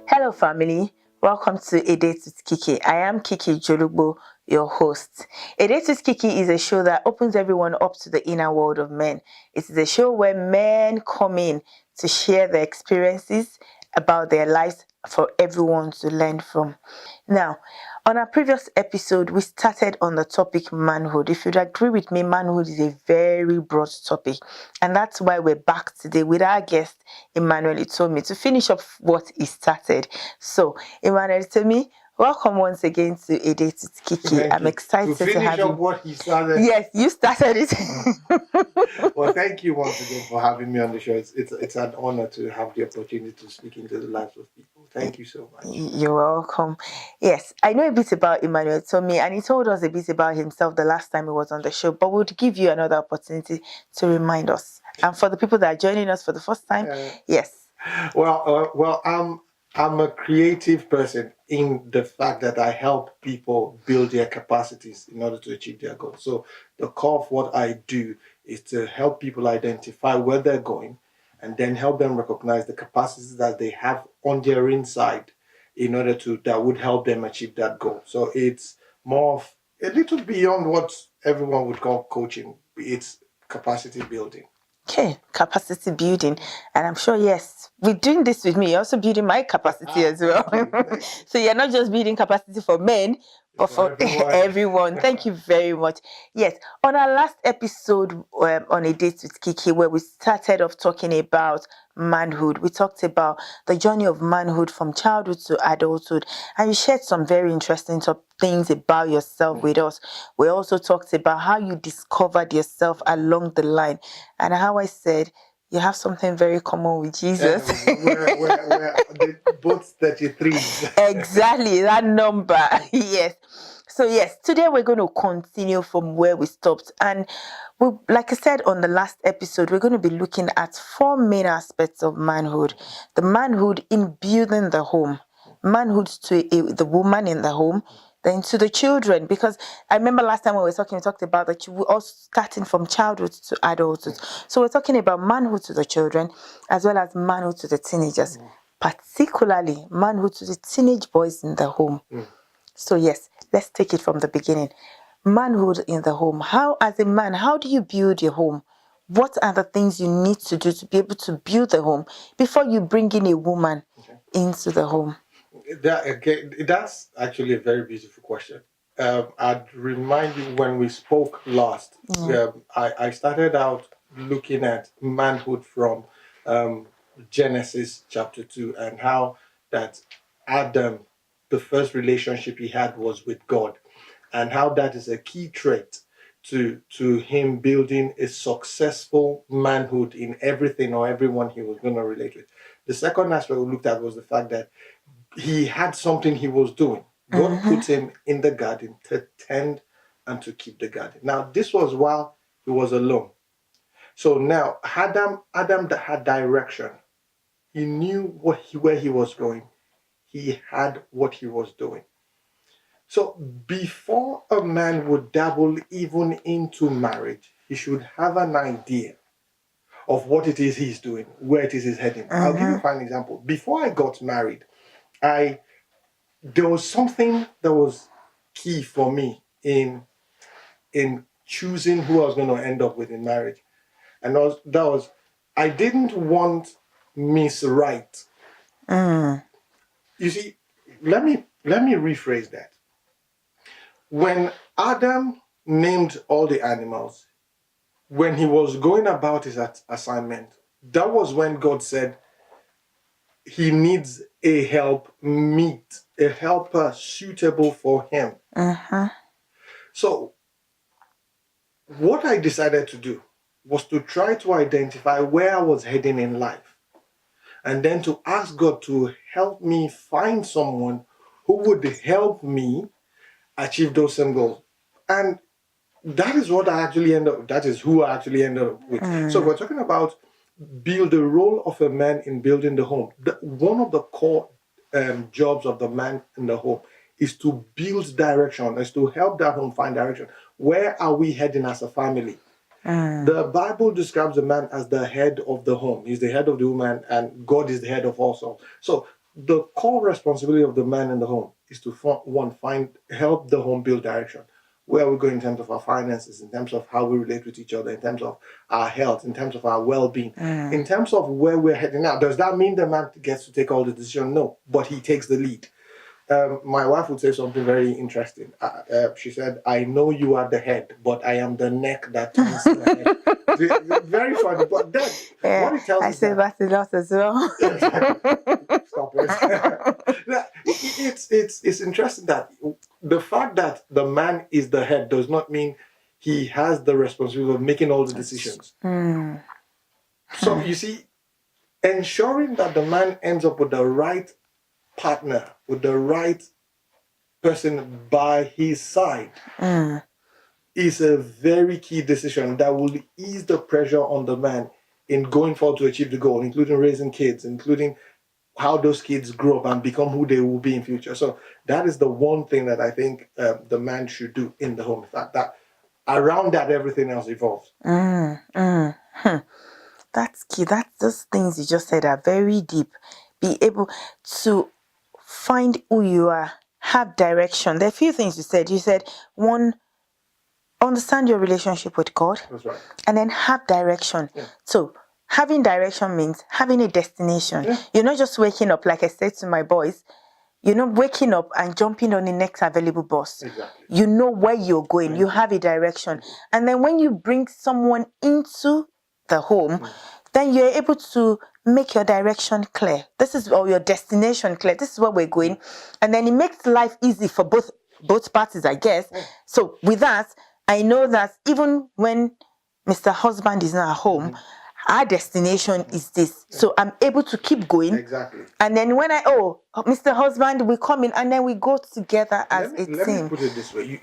Hello, family. Welcome to A Date with Kiki. I am Kiki Jolugbo, your host. A Date with Kiki is a show that opens everyone up to the inner world of men. It is a show where men come in to share their experiences about their lives for everyone to learn from. Now, on our previous episode, we started on the topic manhood. If you'd agree with me, manhood is a very broad topic. And that's why we're back today with our guest, Emmanuel Utomi, to finish up what he started. So, Emmanuel Utomi, welcome once again to A Date with Kiki. Thank I'm you. excited To to finish have up you. what he started. Yes, you started it. Well, thank you once again for having me on the show. It's an honor to have the opportunity to speak into the lives of people. Thank you so much. You're welcome. Yes, I know a bit about Emmanuel Tommy, and he told us a bit about himself the last time he was on the show, but we'll give you another opportunity to remind us. And for the people that are joining us for the first time, yes. I'm a creative person in the fact that I help people build their capacities in order to achieve their goals. So the core of what I do is to help people identify where they're going and then help them recognize the capacities that they have on their inside in order to that would help them achieve that goal. So it's more of a little beyond what everyone would call coaching. It's capacity building. Okay, capacity building. And I'm sure, yes, with doing this with me, you're also building my capacity as well. So you're not just building capacity for men, but for everyone. Thank you very much. Yes, on our last episode on A Date with Kiki, where we started off talking about manhood, we talked about the journey of manhood from childhood to adulthood, and you shared some very interesting things about yourself with us. We also talked about how you discovered yourself along the line, and how I said you have something very common with Jesus. We're both 33. Exactly, that number. Yes. So yes, today we're going to continue from where we stopped. And like I said on the last episode, we're going to be looking at four main aspects of manhood. The manhood in building the home, manhood to the woman in the home, then to the children. Because I remember last time when we talked about that you were all starting from childhood to adulthood. So we're talking about manhood to the children as well as manhood to the teenagers, particularly manhood to the teenage boys in the home. So yes, let's take it from the beginning. Manhood in the home. How, as a man, how do you build your home? What are the things you need to do to be able to build the home before you bring in a woman into the home? That's actually a very beautiful question. I'd remind you when we spoke last, I started out looking at manhood from Genesis chapter 2 and how that Adam, the first relationship he had was with God, and how that is a key trait to him building a successful manhood in everything or everyone he was going to relate with. The second aspect we looked at was the fact that he had something he was doing. God put him in the garden to tend and to keep the garden. Now, this was while he was alone. So now Adam that had direction. He knew where he was going. He had what he was doing. So before a man would dabble even into marriage, he should have an idea of what it is he's doing, where it is he's heading. I'll give you a fine example. Before I got married, there was something that was key for me in choosing who I was going to end up with in marriage, and that was I didn't want Miss Right. You see, let me rephrase that. When Adam named all the animals, when he was going about his assignment, that was when God said he needs a helper suitable for him. So what I decided to do was to try to identify where I was heading in life, and then to ask God to help me find someone who would help me achieve those same goals. And that is what I actually ended up, that is who I actually ended up with. So we're talking about the role of a man in building the home. One of the core jobs of the man in the home is to build direction, is to help that home find direction. Where are we heading as a family? The Bible describes a man as the head of the home. He's the head of the woman, and God is the head of all souls. So the core responsibility of the man in the home is to help the home build direction. Where we go in terms of our finances, in terms of how we relate with each other, in terms of our health, in terms of our well-being, in terms of where we're heading now. Does that mean the man gets to take all the decision? No, but he takes the lead. My wife would say something very interesting. She said, "I know you are the head, but I am the neck that turns the head." Very funny, but then what it tells I us say that a lot as well. Stop it. It's interesting that the fact that the man is the head does not mean he has the responsibility of making all the decisions. So you see, ensuring that the man ends up with the right partner, with the right person by his side, is a very key decision that will ease the pressure on the man in going forward to achieve the goal, including raising kids, including how those kids grow up and become who they will be in future. So that is the one thing that I think the man should do in the home. That around that, everything else evolves. That's key. Those things you just said are very deep. Be able to find who you are, have direction. There are a few things you said. You said, one, understand your relationship with God. That's right. And then have direction. Yeah. So having direction means having a destination. Yeah. You're not just waking up, like I said to my boys, you're not waking up and jumping on the next available bus. Exactly. You know where you're going. You have a direction. And then when you bring someone into the home, then you're able to make your direction clear. Or your destination clear. This is where we're going. And then it makes life easy for both parties, I guess. So with that, I know that even when Mr. Husband is not at home, our destination is this. So I'm able to keep going. Exactly. And then when Mr. Husband, we come in and then we go together as a team. Let me put it this way. You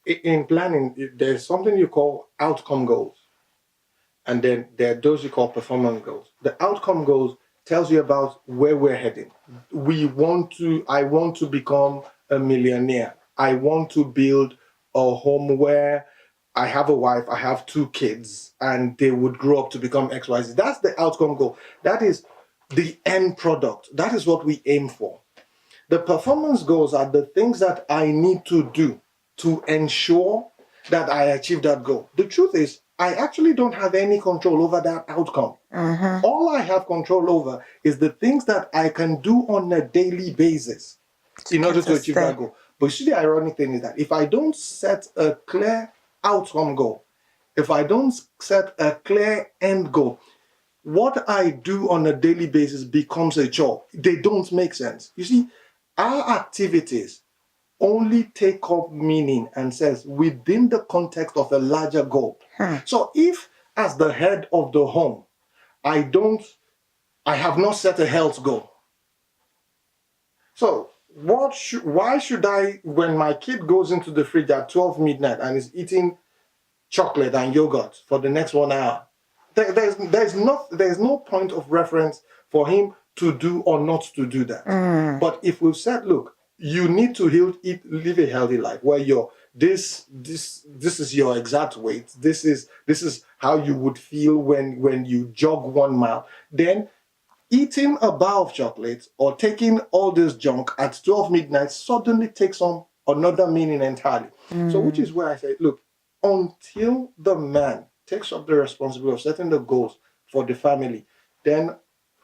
see, in planning, there's something you call outcome goals. And then there are those you call performance goals. The outcome goals tells you about where we're heading. I want to become a millionaire. I want to build a home where I have a wife, I have 2 kids, and they would grow up to become XYZ. That's the outcome goal. That is the end product. That is what we aim for. The performance goals are the things that I need to do to ensure that I achieve that goal. The truth is, I actually don't have any control over that outcome. All I have control over is the things that I can do on a daily basis in order to achieve that goal. But you see, the ironic thing is that if I don't set a clear outcome goal, if I don't set a clear end goal, what I do on a daily basis becomes a chore. They don't make sense. You see, our activities only take up meaning and says within the context of a larger goal. So if as the head of the home, I have not set a health goal. So why should I, when my kid goes into the fridge at 12 midnight and is eating chocolate and yogurt for the next 1 hour, there's no point of reference for him to do or not to do that. But if we've said, look, you need to live a healthy life where this is your exact weight. This is how you would feel when you jog 1 mile. Then eating a bar of chocolate or taking all this junk at 12 midnight suddenly takes on another meaning entirely. So which is where I say, look, until the man takes up the responsibility of setting the goals for the family, then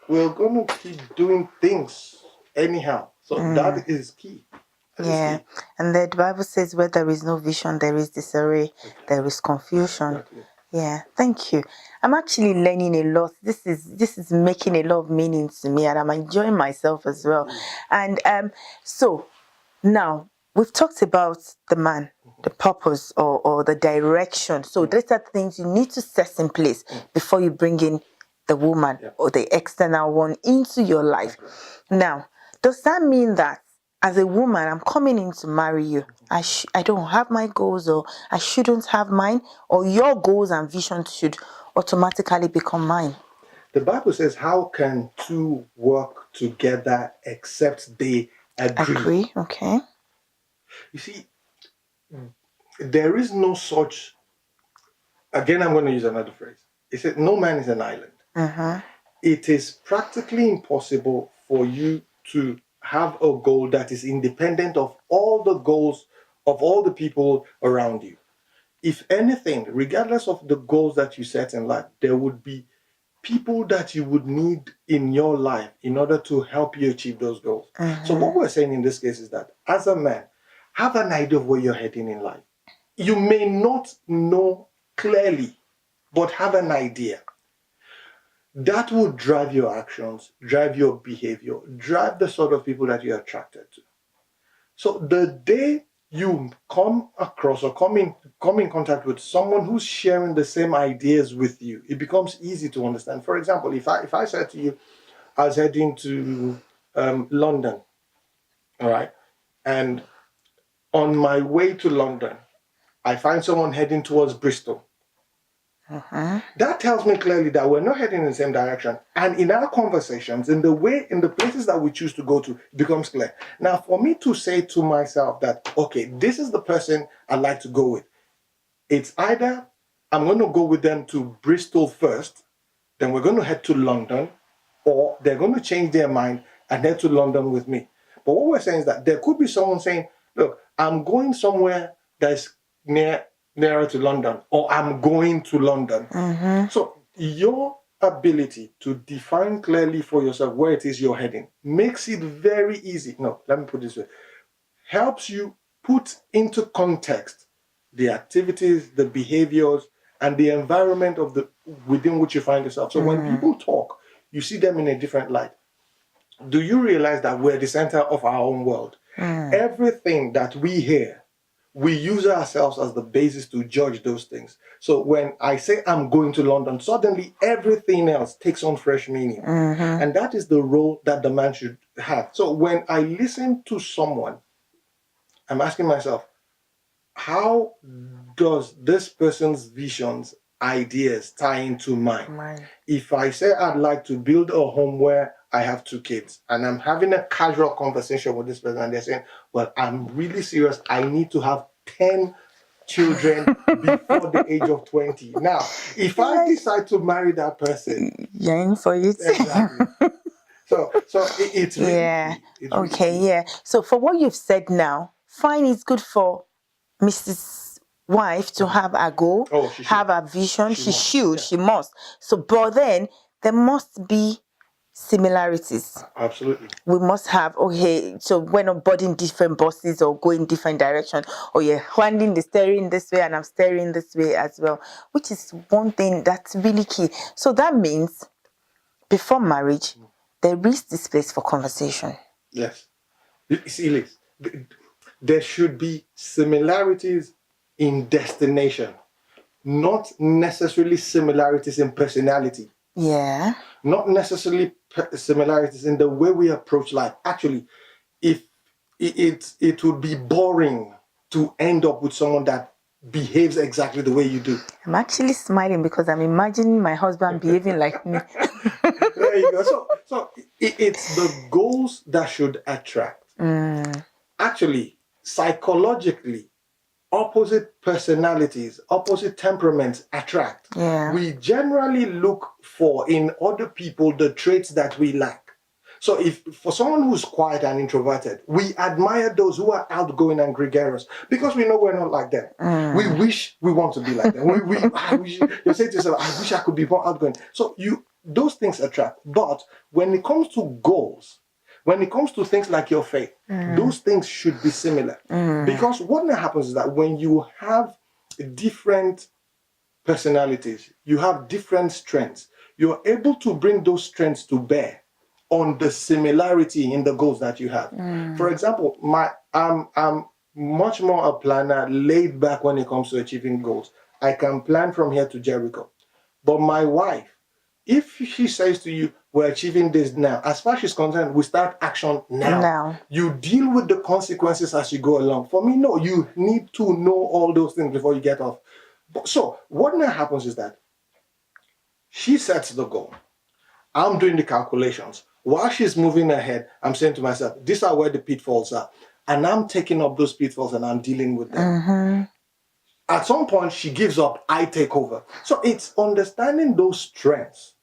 we're going to keep doing things anyhow. So that is key. Yeah. And the Bible says where there is no vision, there is disarray, there is confusion. Exactly. Yeah, thank you. I'm actually learning a lot. This is making a lot of meaning to me, and I'm enjoying myself as well. And so now we've talked about the man, the purpose or the direction. So these are things you need to set in place before you bring in the woman or the external one into your life. Now, does that mean that as a woman, I'm coming in to marry you, I don't have my goals, or I shouldn't have mine, or your goals and visions should automatically become mine? The Bible says, how can 2 work together except they agree? Okay. You see, there is no such, again, I'm going to use another phrase. It said, no man is an island. it is practically impossible for you to have a goal that is independent of all the goals of all the people around you. If anything, regardless of the goals that you set in life, there would be people that you would need in your life in order to help you achieve those goals. So what we're saying in this case is that as a man, have an idea of where you're heading in life. You may not know clearly, but have an idea. That will drive your actions, drive your behavior, drive the sort of people that you're attracted to. So the day you come across or come in contact with someone who's sharing the same ideas with you, it becomes easy to understand. For example, if I said to you, I was heading to London, all right, and on my way to London, I find someone heading towards Bristol. That tells me clearly that we're not heading in the same direction. And in our conversations, in the places that we choose to go to, it becomes clear. Now, for me to say to myself that, okay, this is the person I'd like to go with, it's either I'm going to go with them to Bristol first, then we're going to head to London, or they're going to change their mind and head to London with me. But what we're saying is that there could be someone saying, look, I'm going somewhere that's nearer to London, or I'm going to London. So your ability to define clearly for yourself where it is you're heading makes it very easy. No, let me put it this way. Helps you put into context the activities, the behaviors, and the environment of the within which you find yourself. So when people talk, you see them in a different light. Do you realize that we're the center of our own world? Everything that we hear, we use ourselves as the basis to judge those things. So when I say I'm going to London, suddenly everything else takes on fresh meaning. And that is the role that the man should have. So when I listen to someone, I'm asking myself, how does this person's visions, ideas tie into mine? If I say I'd like to build a home where I have 2 kids, and I'm having a casual conversation with this person, and they're saying, well, I'm really serious. I need to have 10 children before the age of 20. Now, if I decide to marry that person, You're in for it. exactly. So it's really Yeah. key. It's really Okay. key. Yeah. So for what you've said now, fine. It's good for Mrs. Wife to have a goal, Oh, she should. have a vision. She She must, should. yeah. She must. So, but then there must be similarities. Absolutely. We must have, okay, so we're not boarding different buses or going different direction, or you're handing the steering this way and I'm steering this way as well, which is one thing that's really key. So that means before marriage, there is this place for conversation. Yes. You see, Liz, there should be similarities in destination, not necessarily similarities in personality, Yeah. not necessarily similarities in the way we approach life. Actually, if it would be boring to end up with someone that behaves exactly the way you do. I'm actually smiling because I'm imagining my husband behaving like me. There you go. So it's the goals that should attract. Actually, psychologically, opposite personalities, opposite temperaments attract. Yeah. We generally look for in other people the traits that we lack. So if for someone who's quiet and introverted, we admire those who are outgoing and gregarious because we know we're not like them. We wish we want to be like them. You say to yourself, I wish I could be more outgoing. So those things attract. But when it comes to goals, when it comes to things like your faith, those things should be similar. Because what happens is that when you have different personalities, you have different strengths, you're able to bring those strengths to bear on the similarity in the goals that you have. For example, I'm much more a planner, laid back when it comes to achieving goals. I can plan from here to Jericho. But my wife, if she says to you, we're achieving this now, as far as she's concerned, we start action now. You deal with the consequences as you go along. For me, no, you need to know all those things before you get off. So what now happens is that she sets the goal. I'm doing the calculations. While she's moving ahead, I'm saying to myself, these are where the pitfalls are. And I'm taking up those pitfalls and I'm dealing with them. At some point, she gives up, I take over. So it's understanding those strengths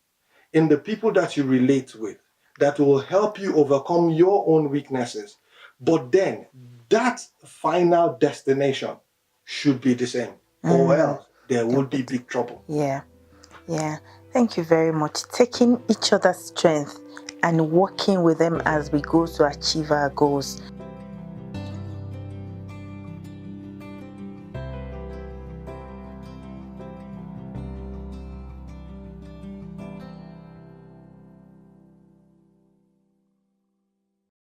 in the people that you relate with that will help you overcome your own weaknesses. But then that final destination should be the same, or else there would be big trouble. Yeah. Thank you very much. Taking each other's strength and working with them as we go to achieve our goals.